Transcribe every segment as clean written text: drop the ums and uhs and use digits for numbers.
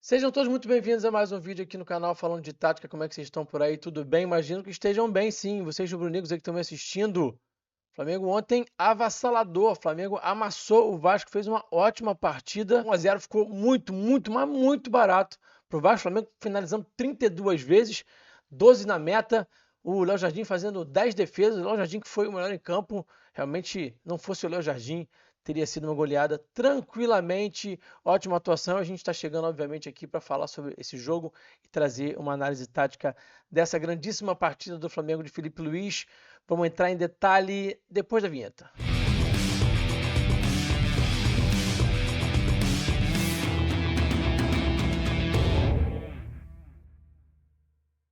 Sejam todos muito bem-vindos a mais um vídeo aqui no canal falando de tática. Como é que vocês estão por aí? Tudo bem? Imagino que estejam bem, sim. Vocês rubro-negros aí que estão me assistindo. O Flamengo ontem avassalador. O Flamengo amassou o Vasco, fez uma ótima partida. 1-0 ficou mas muito barato pro Vasco. O Flamengo finalizando 32 vezes, 12 na meta. O Léo Jardim fazendo 10 defesas. O Léo Jardim que foi o melhor em campo. Realmente, não fosse o Léo Jardim, teria sido uma goleada tranquilamente. Ótima atuação. A gente está chegando, obviamente, aqui para falar sobre esse jogo e trazer uma análise tática dessa grandíssima partida do Flamengo de Felipe Luiz. Vamos entrar em detalhe depois da vinheta.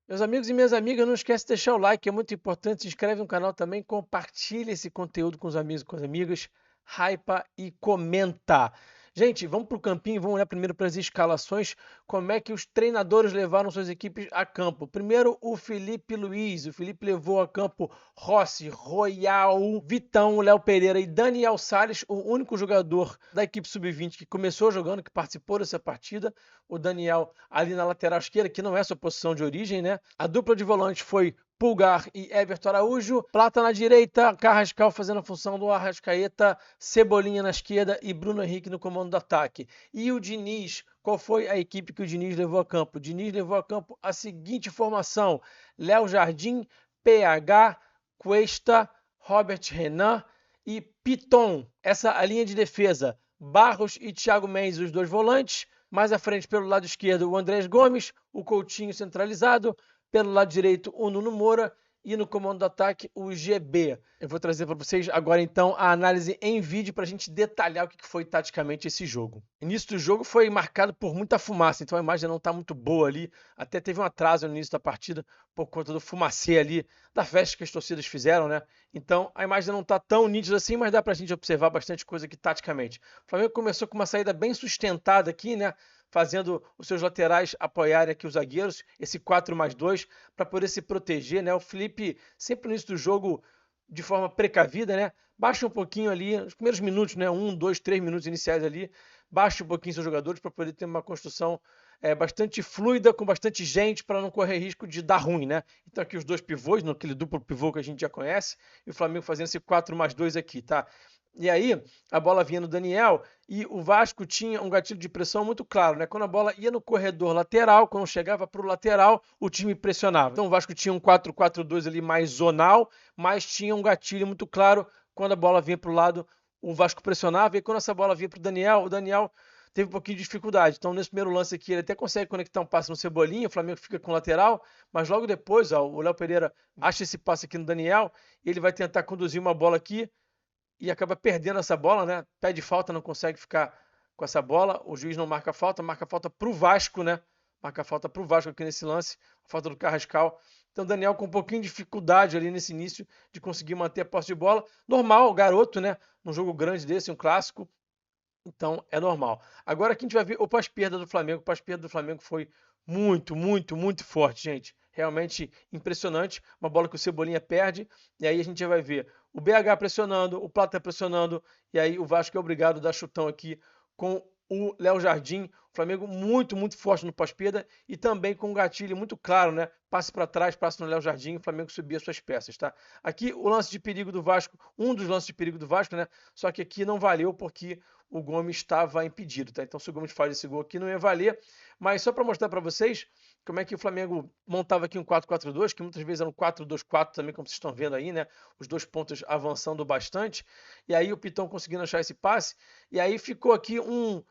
Meus amigos e minhas amigas, não esquece de deixar o like, é muito importante. Se inscreve no canal também, compartilha esse conteúdo com os amigos e com as amigas, hypa e comenta. Gente, vamos para o campinho, vamos olhar primeiro para as escalações, como é que os treinadores levaram suas equipes a campo. Primeiro, o Felipe Luiz. O Felipe levou a campo Rossi, Royal, Vitão, Léo Pereira e Daniel Salles, o único jogador da equipe sub-20 que começou jogando, que participou dessa partida. O Daniel ali na lateral esquerda, que não é sua posição de origem, né? A dupla de volante foi Pulgar e Everton Araújo, Plata na direita, Carrascal fazendo a função do Arrascaeta, Cebolinha na esquerda e Bruno Henrique no comando do ataque. E o Diniz, qual foi a equipe que o Diniz levou a campo? O Diniz levou a campo a seguinte formação: Léo Jardim, PH, Cuesta, Robert Renan e Piton. Essa é a linha de defesa. Barros e Thiago Mendes, os dois volantes. Mais à frente, pelo lado esquerdo, o Andrés Gomes, o Coutinho centralizado. Pelo lado direito, o Nuno Moura. E no comando do ataque, o GB. Eu vou trazer para vocês agora, então, a análise em vídeo para a gente detalhar o que foi taticamente esse jogo. O início do jogo foi marcado por muita fumaça, então a imagem não está muito boa ali. Até teve um atraso no início da partida por conta do fumacê ali, da festa que as torcidas fizeram, né? Então a imagem não está tão nítida assim, mas dá para a gente observar bastante coisa aqui taticamente. O Flamengo começou com uma saída bem sustentada aqui, né? Fazendo os seus laterais apoiarem aqui os zagueiros, esse 4+2, para poder se proteger, né? O Felipe, sempre no início do jogo, de forma precavida, né? Baixa um pouquinho ali, nos primeiros minutos, né? 1, 2, 3 minutos iniciais ali, baixa um pouquinho seus jogadores para poder ter uma construção bastante fluida, com bastante gente, para não correr risco de dar ruim, né? Então aqui os dois pivôs, naquele duplo pivô que a gente já conhece, e o Flamengo fazendo esse 4+2 aqui, tá? E aí, a bola vinha no Daniel e o Vasco tinha um gatilho de pressão muito claro, né? Quando a bola ia no corredor lateral, quando chegava para o lateral, o time pressionava. Então o Vasco tinha um 4-4-2 ali mais zonal, mas tinha um gatilho muito claro. Quando a bola vinha para o lado, o Vasco pressionava, e quando essa bola vinha para o Daniel teve um pouquinho de dificuldade. Então, nesse primeiro lance aqui, ele até consegue conectar um passe no Cebolinha, o Flamengo fica com o lateral, mas logo depois, ó, o Léo Pereira acha esse passe aqui no Daniel, e ele vai tentar conduzir uma bola aqui, e acaba perdendo essa bola, né? Pede falta, não consegue ficar com essa bola. O juiz não marca falta para o Vasco, né? Marca falta para o Vasco aqui nesse lance, a falta do Carrascal. Então, o Daniel com um pouquinho de dificuldade ali nesse início de conseguir manter a posse de bola. Normal, garoto, né? Num jogo grande desse, um clássico. Então, é normal. Agora aqui a gente vai ver o pós-perda do Flamengo. O pós-perda do Flamengo foi muito forte, gente. Realmente impressionante. Uma bola que o Cebolinha perde. E aí a gente já vai ver o BH pressionando, o Plata pressionando. E aí o Vasco é obrigado a dar chutão aqui com o Léo Jardim. O Flamengo muito forte no pós-perda. E também com um gatilho muito claro, né? Passe para trás, passe no Léo Jardim. O Flamengo subia suas peças, tá? Aqui o lance de perigo do Vasco. Um dos lances de perigo do Vasco, né? Só que aqui não valeu porque o Gomes estava impedido, tá? Então, se o Gomes faz esse gol aqui, não ia valer. Mas só para mostrar para vocês como é que o Flamengo montava aqui um 4-4-2, que muitas vezes era um 4-2-4 também, como vocês estão vendo aí, né? Os dois pontos avançando bastante. E aí o Pitão conseguindo achar esse passe. E aí ficou aqui um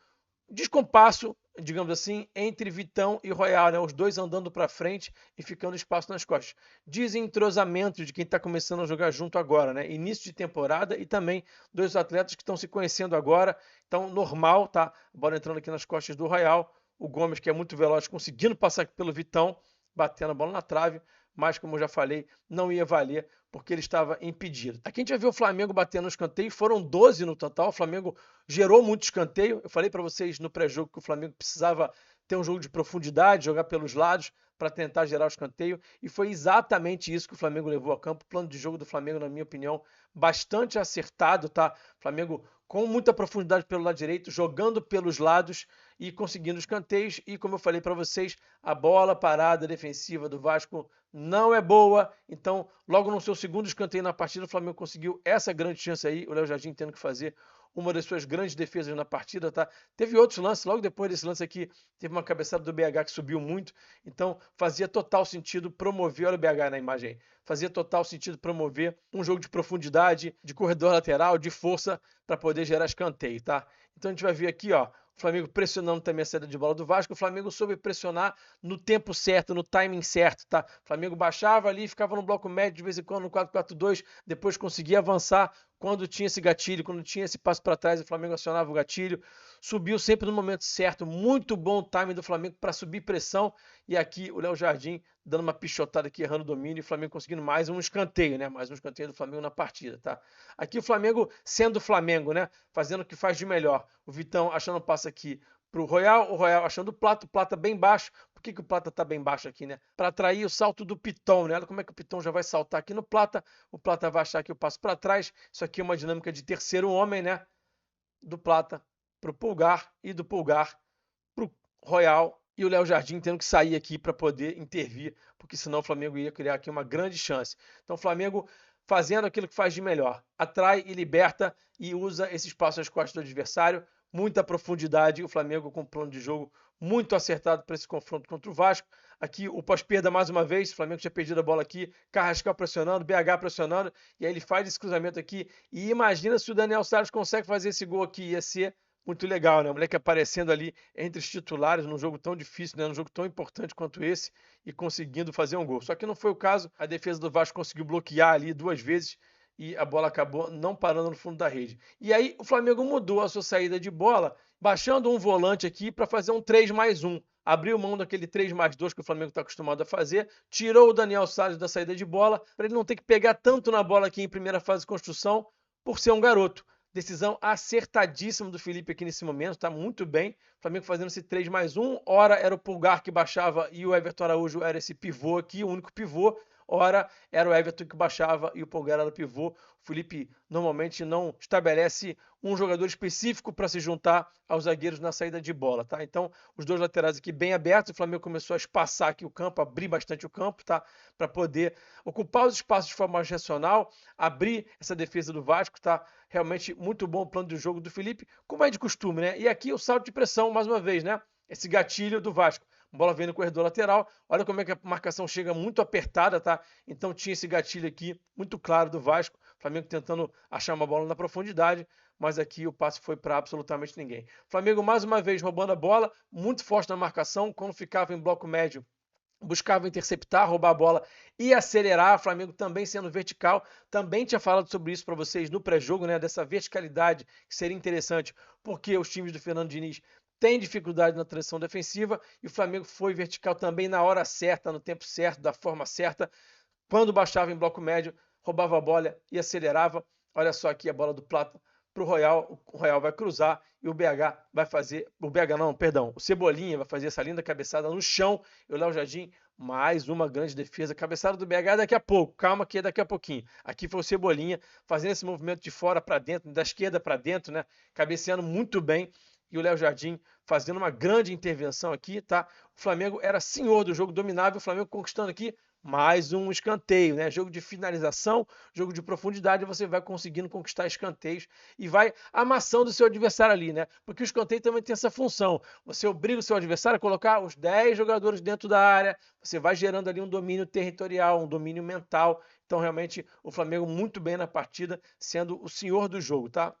descompasso, digamos assim, entre Vitão e Royal, né? Os dois andando para frente e ficando espaço nas costas. Desentrosamento de quem está começando a jogar junto agora, né? Início de temporada e também dois atletas que estão se conhecendo agora. Então, normal, tá? A bola entrando aqui nas costas do Royal. O Gomes, que é muito veloz, conseguindo passar aqui pelo Vitão, batendo a bola na trave, mas como eu já falei, não ia valer porque ele estava impedido. Aqui a gente vai ver o Flamengo batendo no escanteio, foram 12 no total, o Flamengo gerou muito escanteio. Eu falei para vocês no pré-jogo que o Flamengo precisava ter um jogo de profundidade, jogar pelos lados para tentar gerar o escanteio, e foi exatamente isso que o Flamengo levou a campo. O plano de jogo do Flamengo, na minha opinião, bastante acertado, tá? O Flamengo com muita profundidade pelo lado direito, jogando pelos lados e conseguindo escanteios. E como eu falei para vocês, a bola parada defensiva do Vasco não é boa. Então, logo no seu segundo escanteio na partida, o Flamengo conseguiu essa grande chance aí. O Léo Jardim tendo que fazer uma das suas grandes defesas na partida, tá? Teve outros lances, logo depois desse lance aqui, teve uma cabeçada do BH que subiu muito. Então, fazia total sentido promover, olha o BH na imagem aí, fazia total sentido promover um jogo de profundidade, de corredor lateral, de força, para poder gerar escanteio, tá? Então a gente vai ver aqui, ó, o Flamengo pressionando também a saída de bola do Vasco. O Flamengo soube pressionar no tempo certo, no timing certo, tá? O Flamengo baixava ali, ficava no bloco médio de vez em quando no 4-4-2, depois conseguia avançar quando tinha esse gatilho, quando tinha esse passo para trás, o Flamengo acionava o gatilho. Subiu sempre no momento certo, muito bom o timing do Flamengo para subir pressão. E aqui o Léo Jardim dando uma pichotada aqui, errando o domínio, e o Flamengo conseguindo mais um escanteio, né? Mais um escanteio do Flamengo na partida, tá? Aqui o Flamengo sendo o Flamengo, né? Fazendo o que faz de melhor. O Vitão achando o passe aqui pro Royal, o Royal achando o Plata bem baixo. Por que o Plata tá bem baixo aqui, né? Para atrair o salto do Piton, né? Olha como é que o Piton já vai saltar aqui no Plata. O Plata vai achar aqui o passo para trás. Isso aqui é uma dinâmica de terceiro homem, né? Do Plata pro Pulgar e do Pulgar pro Royal. E o Léo Jardim tendo que sair aqui para poder intervir, porque senão o Flamengo ia criar aqui uma grande chance. Então o Flamengo fazendo aquilo que faz de melhor, atrai e liberta e usa esse espaço às costas do adversário, muita profundidade, o Flamengo com um plano de jogo muito acertado para esse confronto contra o Vasco. Aqui o pós-perda mais uma vez, o Flamengo tinha perdido a bola aqui, Carrascal pressionando, BH pressionando, e aí ele faz esse cruzamento aqui, e imagina se o Daniel Salles consegue fazer esse gol aqui, ia ser muito legal, né? O moleque aparecendo ali entre os titulares num jogo tão difícil, né? Num jogo tão importante quanto esse e conseguindo fazer um gol. Só que não foi o caso. A defesa do Vasco conseguiu bloquear ali duas vezes e a bola acabou não parando no fundo da rede. E aí o Flamengo mudou a sua saída de bola, baixando um volante aqui para fazer um 3+1. Abriu mão daquele 3+2 que o Flamengo está acostumado a fazer, tirou o Daniel Salles da saída de bola, para ele não ter que pegar tanto na bola aqui em primeira fase de construção, por ser um garoto. Decisão acertadíssima do Felipe aqui nesse momento, está muito bem. O Flamengo fazendo esse 3+1. Ora era o Pulgar que baixava e o Everton Araújo era esse pivô aqui, o único pivô. Ora era o Everton que baixava e o Pulgar era o pivô. O Felipe normalmente não estabelece um jogador específico para se juntar aos zagueiros na saída de bola, tá? Então, os dois laterais aqui bem abertos, o Flamengo começou a espaçar aqui o campo, abrir bastante o campo, tá? Para poder ocupar os espaços de forma mais racional, abrir essa defesa do Vasco, tá? Realmente muito bom o plano de jogo do Felipe, como é de costume, né? E aqui o salto de pressão, mais uma vez, né? Esse gatilho do Vasco. Bola vem no corredor lateral. Olha como é que a marcação chega muito apertada, tá? Então tinha esse gatilho aqui muito claro do Vasco. O Flamengo tentando achar uma bola na profundidade, mas aqui o passe foi para absolutamente ninguém. O Flamengo mais uma vez roubando a bola, muito forte na marcação, quando ficava em bloco médio buscava interceptar, roubar a bola e acelerar. O Flamengo também sendo vertical. Também tinha falado sobre isso para vocês no pré-jogo, né? Dessa verticalidade que seria interessante, porque os times do Fernando Diniz têm dificuldade na transição defensiva e o Flamengo foi vertical também na hora certa, no tempo certo, da forma certa. Quando baixava em bloco médio, roubava a bola e acelerava. Olha só aqui a bola do Plata para o Royal. O Royal vai cruzar e o BH vai fazer. O BH não, perdão. O Cebolinha vai fazer essa linda cabeçada no chão. E o Léo Jardim, mais uma grande defesa. Cabeçada do BH daqui a pouco. Calma que é daqui a pouquinho. Aqui foi o Cebolinha fazendo esse movimento de fora para dentro, da esquerda para dentro, né? Cabeceando muito bem. E o Léo Jardim fazendo uma grande intervenção aqui, tá? O Flamengo era senhor do jogo, dominava. O Flamengo conquistando aqui mais um escanteio, né? Jogo de finalização, jogo de profundidade, você vai conseguindo conquistar escanteios e vai amassando o seu adversário ali, né? Porque o escanteio também tem essa função. Você obriga o seu adversário a colocar os 10 jogadores dentro da área, você vai gerando ali um domínio territorial, um domínio mental. Então, realmente, o Flamengo muito bem na partida, sendo o senhor do jogo, tá?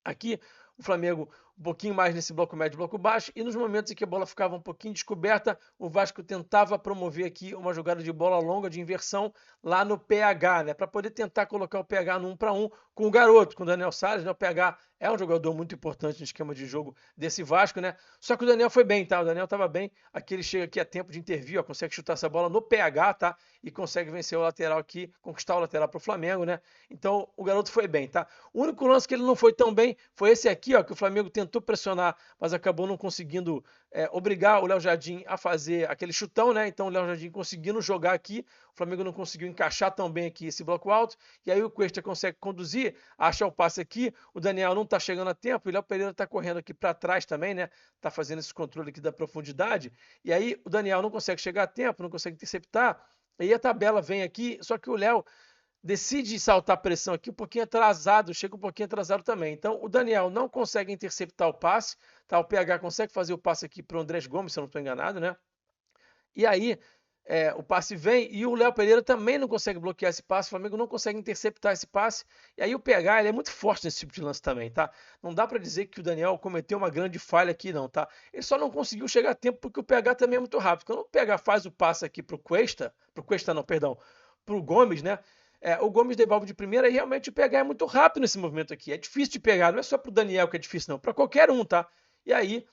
Aqui, o Flamengo um pouquinho mais nesse bloco médio, bloco baixo, e nos momentos em que a bola ficava um pouquinho descoberta, o Vasco tentava promover aqui uma jogada de bola longa de inversão lá no PH, né, para poder tentar colocar o PH no 1-1 com o garoto, com o Daniel Salles, né? O PH é um jogador muito importante no esquema de jogo desse Vasco, né? Só que o Daniel foi bem, tá? O Daniel estava bem, aqui ele chega aqui a tempo de intervir, ó, consegue chutar essa bola no PH, tá? E consegue vencer o lateral aqui, conquistar o lateral para o Flamengo, né? Então o garoto foi bem, tá? O único lance que ele não foi tão bem foi esse aqui, ó, que o Flamengo tentou tentou pressionar, mas acabou não conseguindo obrigar o Léo Jardim a fazer aquele chutão, né? Então o Léo Jardim conseguindo jogar aqui, o Flamengo não conseguiu encaixar tão bem aqui esse bloco alto, e aí o Cuesta consegue conduzir, achar o passe aqui, o Daniel não tá chegando a tempo, e o Léo Pereira tá correndo aqui para trás também, né? Tá fazendo esse controle aqui da profundidade, e aí o Daniel não consegue chegar a tempo, não consegue interceptar, e aí a tabela vem aqui, só que o Léo decide saltar a pressão aqui um pouquinho atrasado, chega um pouquinho atrasado também. Então o Daniel não consegue interceptar o passe, tá? O PH consegue fazer o passe aqui para o Andrés Gomes, se eu não estou enganado, né? E aí o passe vem e o Léo Pereira também não consegue bloquear esse passe, o Flamengo não consegue interceptar esse passe. E aí o PH ele é muito forte nesse tipo de lance também, tá? Não dá para dizer que o Daniel cometeu uma grande falha aqui, não, tá? Ele só não conseguiu chegar a tempo porque o PH também é muito rápido. Quando o PH faz o passe aqui pro Cuesta não, perdão, pro Gomes, né? O Gomes devolve de primeira e realmente o PH é muito rápido nesse movimento aqui. É difícil de pegar, não é só pro Daniel que é difícil, não. Para qualquer um, tá? E aí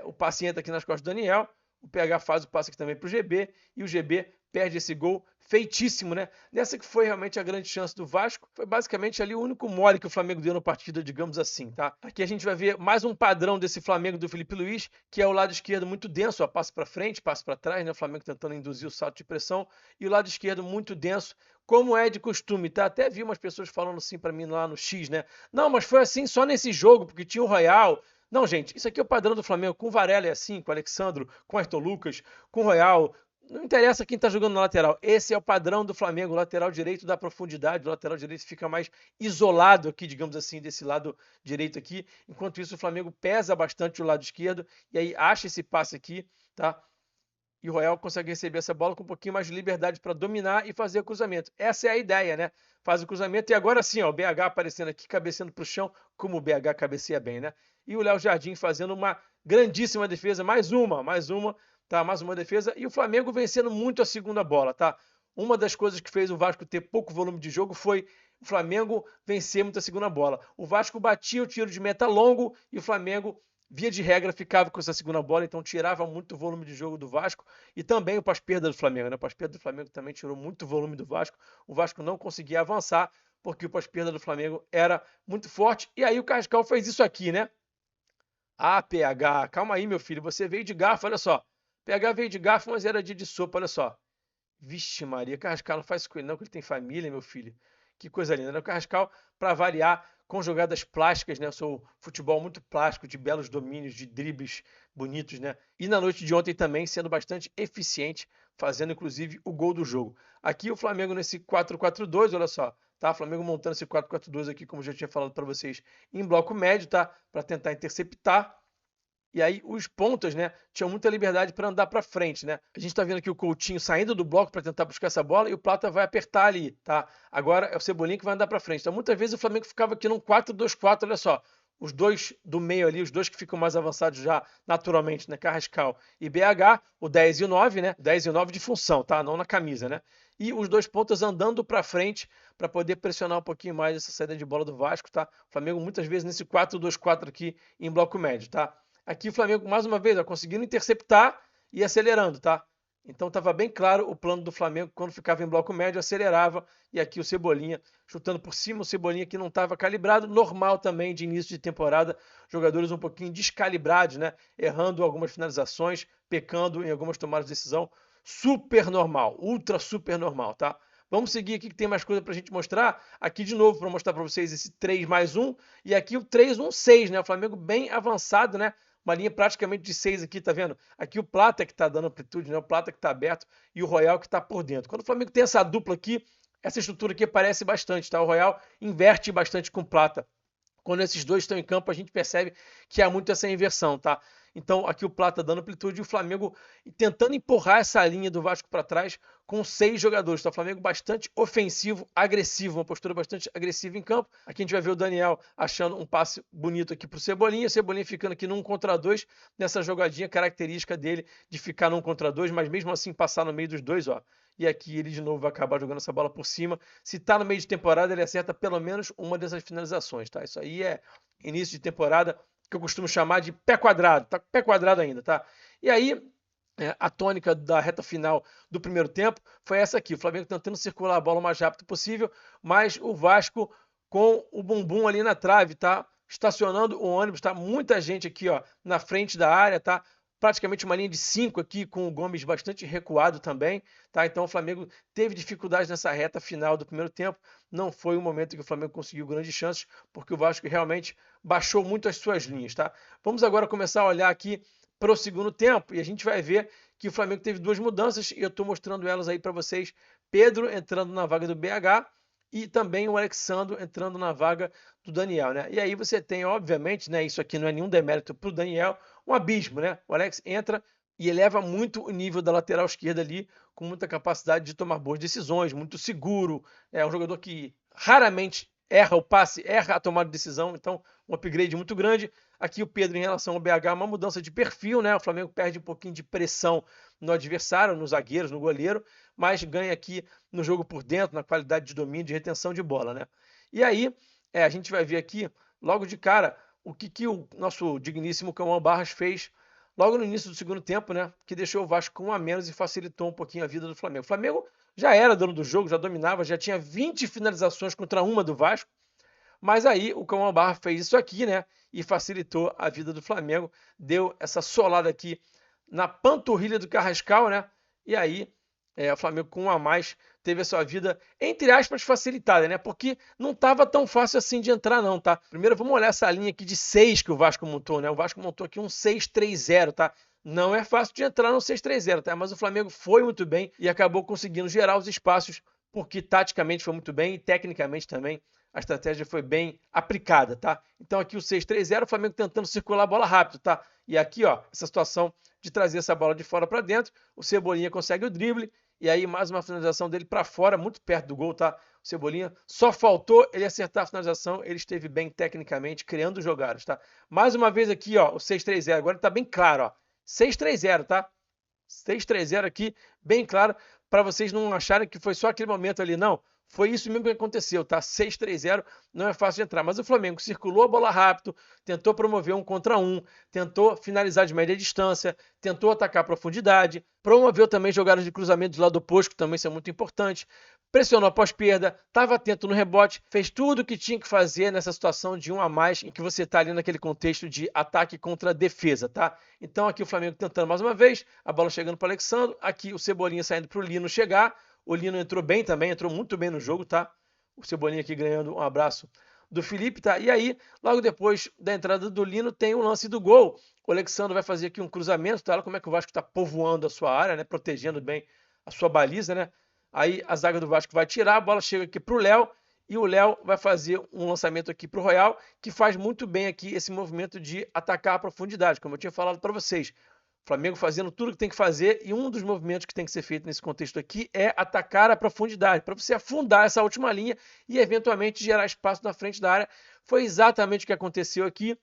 o passe entra aqui nas costas do Daniel, o PH faz o passe aqui também pro GB e o GB perde esse gol feitíssimo, né? Nessa que foi realmente a grande chance do Vasco, foi basicamente ali o único mole que o Flamengo deu na partida, digamos assim, tá? Aqui a gente vai ver mais um padrão desse Flamengo do Felipe Luiz, que é o lado esquerdo muito denso, ó, passe para frente, passe para trás, né? O Flamengo tentando induzir o salto de pressão, e o lado esquerdo muito denso, como é de costume, tá? Até vi umas pessoas falando assim para mim lá no X, né? Não, mas foi assim só nesse jogo, porque tinha o Royal. Não, gente, isso aqui é o padrão do Flamengo. Com o Varela é assim, com o Alexandro, com o Ayrton Lucas, com o Royal. Não interessa quem está jogando na lateral. Esse é o padrão do Flamengo. O lateral direito dá profundidade, o lateral direito fica mais isolado aqui, digamos assim, desse lado direito aqui. Enquanto isso, o Flamengo pesa bastante o lado esquerdo e aí acha esse passe aqui, tá? E o Royal consegue receber essa bola com um pouquinho mais de liberdade para dominar e fazer o cruzamento. Essa é a ideia, né? Faz o cruzamento e agora sim, ó, o BH aparecendo aqui, cabeceando para o chão, como o BH cabeceia bem, né? E o Léo Jardim fazendo uma grandíssima defesa, mais uma, tá? Mais uma defesa. E o Flamengo vencendo muito a segunda bola, tá? Uma das coisas que fez o Vasco ter pouco volume de jogo foi o Flamengo vencer muito a segunda bola. O Vasco batia o tiro de meta longo e o Flamengo via de regra, ficava com essa segunda bola, então tirava muito volume de jogo do Vasco e também o pós-perda do Flamengo, né? O pós-perda do Flamengo também tirou muito volume do Vasco. O Vasco não conseguia avançar porque o pós-perda do Flamengo era muito forte. E aí o Carrascal fez isso aqui, né? Ah, PH, calma aí, meu filho, você veio de garfo, olha só. PH veio de garfo, mas era dia de sopa, olha só. Vixe Maria, Carrascal não faz isso com ele não, que ele tem família, meu filho. Que coisa linda, né? O Carrascal, para variar, com jogadas plásticas, né? O seu futebol muito plástico, de belos domínios, de dribles bonitos, né? E na noite de ontem também sendo bastante eficiente, fazendo inclusive o gol do jogo. Aqui o Flamengo nesse 4-4-2, olha só, tá? O Flamengo montando esse 4-4-2 aqui, como eu já tinha falado para vocês, em bloco médio, tá? Para tentar interceptar. E aí os pontas, né, tinham muita liberdade para andar para frente, né? A gente está vendo aqui o Coutinho saindo do bloco para tentar buscar essa bola e o Plata vai apertar ali, tá? Agora é o Cebolinha que vai andar para frente. Então muitas vezes o Flamengo ficava aqui num 4-2-4, olha só. Os dois do meio ali, os dois que ficam mais avançados já naturalmente, né? Carrascal e BH, o 10 e o 9, né? 10 e o 9 de função, tá? Não na camisa, né? E os dois pontas andando para frente para poder pressionar um pouquinho mais essa saída de bola do Vasco, tá? O Flamengo muitas vezes nesse 4-2-4 aqui em bloco médio, tá? Aqui o Flamengo, mais uma vez, ó, conseguindo interceptar e acelerando, tá? Então estava bem claro o plano do Flamengo, quando ficava em bloco médio, acelerava, e aqui o Cebolinha chutando por cima, o Cebolinha que não estava calibrado, normal também de início de temporada, jogadores um pouquinho descalibrados, né? Errando algumas finalizações, pecando em algumas tomadas de decisão, super normal, ultra super normal, tá? Vamos seguir aqui que tem mais coisa para a gente mostrar. Aqui de novo para mostrar para vocês esse 3+1 e aqui o 3-1-6, né? O Flamengo bem avançado, né? Uma linha praticamente de 6 aqui, tá vendo? Aqui o Plata que tá dando amplitude, né? O Plata que tá aberto e o Royal que tá por dentro. Quando o Flamengo tem essa dupla aqui, essa estrutura aqui aparece bastante, tá? O Royal inverte bastante com o Plata. Quando esses dois estão em campo, a gente percebe que há muito essa inversão, tá? Então, aqui o Plata dando amplitude e o Flamengo tentando empurrar essa linha do Vasco para trás com 6 jogadores. Tá? O Flamengo bastante ofensivo, agressivo, uma postura bastante agressiva em campo. Aqui a gente vai ver o Daniel achando um passe bonito aqui pro Cebolinha. O Cebolinha ficando aqui num contra dois, nessa jogadinha característica dele de ficar num contra dois, mas mesmo assim passar no meio dos dois, ó. E aqui ele de novo vai acabar jogando essa bola por cima. Se tá no meio de temporada, ele acerta pelo menos uma dessas finalizações, tá? Isso aí é início de temporada, que eu costumo chamar de pé quadrado, tá? Pé quadrado ainda, tá? E aí, a tônica da reta final do primeiro tempo foi essa aqui, o Flamengo tentando circular a bola o mais rápido possível, mas o Vasco com o bumbum ali na trave, tá? estacionando o ônibus, tá? Muita gente aqui, ó, na frente da área, tá? Praticamente uma linha de 5 aqui, com o Gomes bastante recuado também, tá? Então o Flamengo teve dificuldade nessa reta final do primeiro tempo. Não foi o momento que o Flamengo conseguiu grandes chances, porque o Vasco realmente baixou muito as suas linhas, tá? Vamos agora começar a olhar aqui para o segundo tempo e a gente vai ver que o Flamengo teve duas mudanças e eu estou mostrando elas aí para vocês. Pedro entrando na vaga do BH e também o Alexandro entrando na vaga do Daniel, né? E aí você tem, obviamente, né? Isso aqui não é nenhum demérito para o Daniel, um abismo, né? O Alex entra e eleva muito o nível da lateral esquerda ali, com muita capacidade de tomar boas decisões, muito seguro. É um jogador que raramente erra o passe, erra a tomada de decisão, então um upgrade muito grande. Aqui o Pedro em relação ao BH, uma mudança de perfil, né? O Flamengo perde um pouquinho de pressão no adversário, nos zagueiros, no goleiro, mas ganha aqui no jogo por dentro, na qualidade de domínio, de retenção de bola, né? E aí, a gente vai ver aqui, logo de cara, o que o nosso digníssimo Cauã Barros fez logo no início do segundo tempo, né? Que deixou o Vasco com 1 a menos e facilitou um pouquinho a vida do Flamengo. O Flamengo já era dono do jogo, já dominava, já tinha 20 finalizações contra uma do Vasco, mas aí o Cauã Barros fez isso aqui, né? E facilitou a vida do Flamengo, deu essa solada aqui na panturrilha do Carrascal, né? E aí o Flamengo com 1 a mais teve a sua vida, entre aspas, facilitada, né? Porque não estava tão fácil assim de entrar não, tá? Primeiro vamos olhar essa linha aqui de 6 que o Vasco montou, né? O Vasco montou aqui um 6-3-0, tá? Não é fácil de entrar no 6-3-0, tá? Mas o Flamengo foi muito bem e acabou conseguindo gerar os espaços, porque taticamente foi muito bem e tecnicamente também a estratégia foi bem aplicada, tá? Então aqui o 6-3-0, o Flamengo tentando circular a bola rápido, tá? E aqui, ó, essa situação de trazer essa bola de fora para dentro, o Cebolinha consegue o drible, e aí mais uma finalização dele para fora, muito perto do gol, tá? O Cebolinha só faltou ele acertar a finalização, ele esteve bem tecnicamente, criando jogadas, tá? Mais uma vez aqui, ó, o 6-3-0, agora tá bem claro, ó, 6-3-0, tá? 6-3-0 aqui, bem claro, para vocês não acharem que foi só aquele momento ali, não. Foi isso mesmo que aconteceu, tá? 6-3-0, não é fácil de entrar. Mas o Flamengo circulou a bola rápido, tentou promover 1 contra 1, tentou finalizar de média distância, tentou atacar a profundidade, promoveu também jogadas de cruzamento do lado oposto, que também são muito importantes, pressionou após perda, estava atento no rebote, fez tudo o que tinha que fazer nessa situação de 1 a mais, em que você está ali naquele contexto de ataque contra defesa, tá? Então aqui o Flamengo tentando mais uma vez, a bola chegando para o Alexandre, aqui o Cebolinha saindo para o Lino chegar, o Lino entrou bem também, entrou muito bem no jogo, tá? O Cebolinha aqui ganhando um abraço do Felipe, tá? E aí, logo depois da entrada do Lino, tem o lance do gol. O Alexandre vai fazer aqui um cruzamento, tá? Olha como é que o Vasco está povoando a sua área, né? Protegendo bem a sua baliza, né? Aí a zaga do Vasco vai tirar, a bola chega aqui pro Léo, e o Léo vai fazer um lançamento aqui pro Royal, que faz muito bem aqui esse movimento de atacar a profundidade, como eu tinha falado para vocês. O Flamengo fazendo tudo que tem que fazer e um dos movimentos que tem que ser feito nesse contexto aqui é atacar a profundidade, para você afundar essa última linha e eventualmente gerar espaço na frente da área. Foi exatamente o que aconteceu aqui.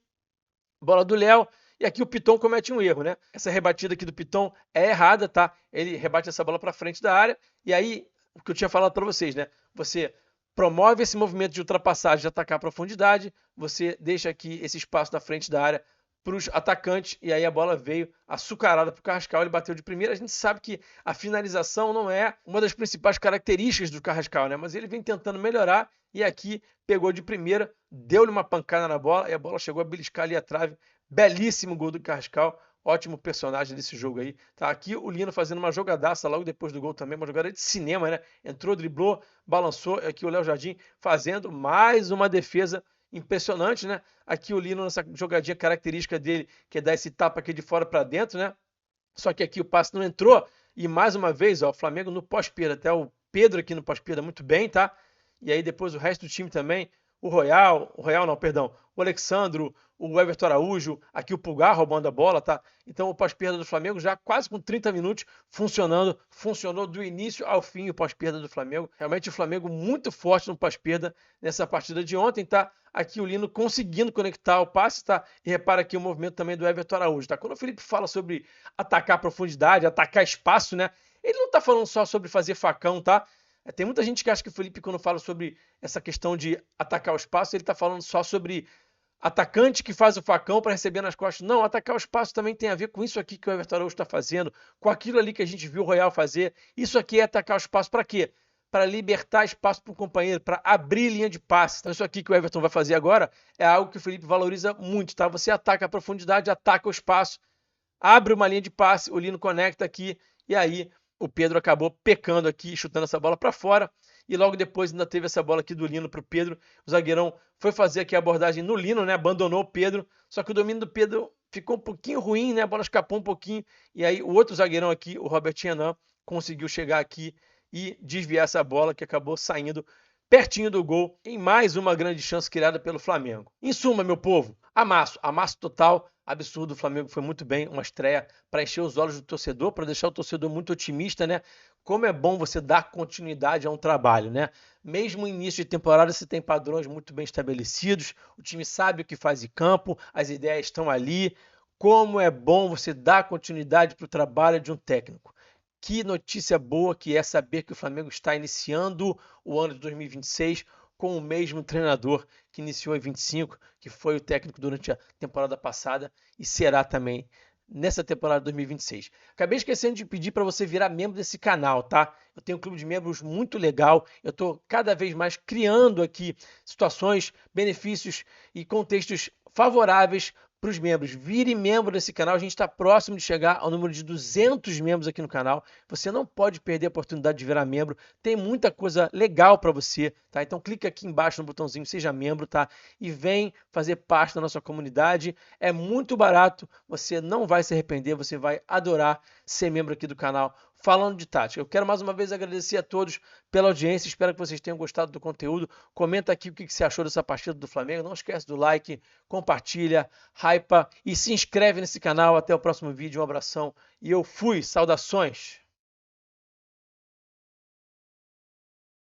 Bola do Léo. E aqui o Piton comete um erro, né? Essa rebatida aqui do Piton é errada, tá? Ele rebate essa bola para frente da área. E aí, o que eu tinha falado para vocês, né? Você promove esse movimento de ultrapassagem, de atacar a profundidade. Você deixa aqui esse espaço na frente da área para os atacantes, e aí a bola veio açucarada para o Carrascal, ele bateu de primeira. A gente sabe que a finalização não é uma das principais características do Carrascal, né? Mas ele vem tentando melhorar, e aqui pegou de primeira, deu-lhe uma pancada na bola, e a bola chegou a beliscar ali a trave. Belíssimo gol do Carrascal, ótimo personagem desse jogo aí. Tá aqui o Lino fazendo uma jogadaça logo depois do gol também, uma jogada de cinema, né? Entrou, driblou, balançou, aqui o Léo Jardim fazendo mais uma defesa impressionante, né? Aqui o Lino nessa jogadinha característica dele, que é dar esse tapa aqui de fora para dentro, né? Só que aqui o passe não entrou e mais uma vez, ó, o Flamengo no pós-perda, até o Pedro aqui no pós-perda muito bem, tá? E aí depois o resto do time também, o Royal não, perdão, o Alexandro, o Everton Araújo, aqui o Pulgar roubando a bola, tá? Então o pós-perda do Flamengo já quase com 30 minutos funcionando, funcionou do início ao fim o pós-perda do Flamengo. Realmente o Flamengo muito forte no pós-perda nessa partida de ontem, tá? Aqui o Lino conseguindo conectar o passe, tá? E repara aqui o movimento também do Everton Araújo, tá? Quando o Felipe fala sobre atacar a profundidade, atacar espaço, né? Ele não tá falando só sobre fazer facão, tá? Tem muita gente que acha que o Felipe, quando fala sobre essa questão de atacar o espaço, ele tá falando só sobre atacante que faz o facão para receber nas costas. Não, atacar o espaço também tem a ver com isso aqui que o Everton Araújo está fazendo, com aquilo ali que a gente viu o Royal fazer. Isso aqui é atacar o espaço para quê? para libertar espaço para o companheiro, para abrir linha de passe. Então isso aqui que o Everton vai fazer agora é algo que o Felipe valoriza muito, tá? Você ataca a profundidade, ataca o espaço, abre uma linha de passe, o Lino conecta aqui e aí o Pedro acabou pecando aqui, chutando essa bola para fora. E logo depois ainda teve essa bola aqui do Lino para o Pedro. O zagueirão foi fazer aqui a abordagem no Lino, né? Abandonou o Pedro. Só que o domínio do Pedro ficou um pouquinho ruim, né? A bola escapou um pouquinho. E aí o outro zagueirão aqui, o Robert Renan, conseguiu chegar aqui e desviar essa bola que acabou saindo pertinho do gol em mais uma grande chance criada pelo Flamengo. Em suma, meu povo, amasso total, absurdo. O Flamengo foi muito bem, uma estreia para encher os olhos do torcedor, para deixar o torcedor muito otimista, né? Como é bom você dar continuidade a um trabalho, né? Mesmo no início de temporada você tem padrões muito bem estabelecidos, o time sabe o que faz em campo, as ideias estão ali. Como é bom você dar continuidade para o trabalho de um técnico. Que notícia boa que é saber que o Flamengo está iniciando o ano de 2026 com o mesmo treinador que iniciou em 25, que foi o técnico durante a temporada passada e será também nessa temporada de 2026. Acabei esquecendo de pedir para você virar membro desse canal, tá? Eu tenho um clube de membros muito legal, eu estou cada vez mais criando aqui situações, benefícios e contextos favoráveis para os membros. Vire membro desse canal, a gente está próximo de chegar ao número de 200 membros aqui no canal. Você não pode perder a oportunidade de virar membro, tem muita coisa legal para você, tá? Então clica aqui embaixo no botãozinho seja membro, tá? E vem fazer parte da nossa comunidade. É muito barato, você não vai se arrepender, você vai adorar ser membro aqui do canal falando de tática. Eu quero mais uma vez agradecer a todos pela audiência, espero que vocês tenham gostado do conteúdo. Comenta aqui o que você achou dessa partida do Flamengo, não esquece do like, compartilha, hypa e se inscreve nesse canal. Até o próximo vídeo, um abração e eu fui, saudações!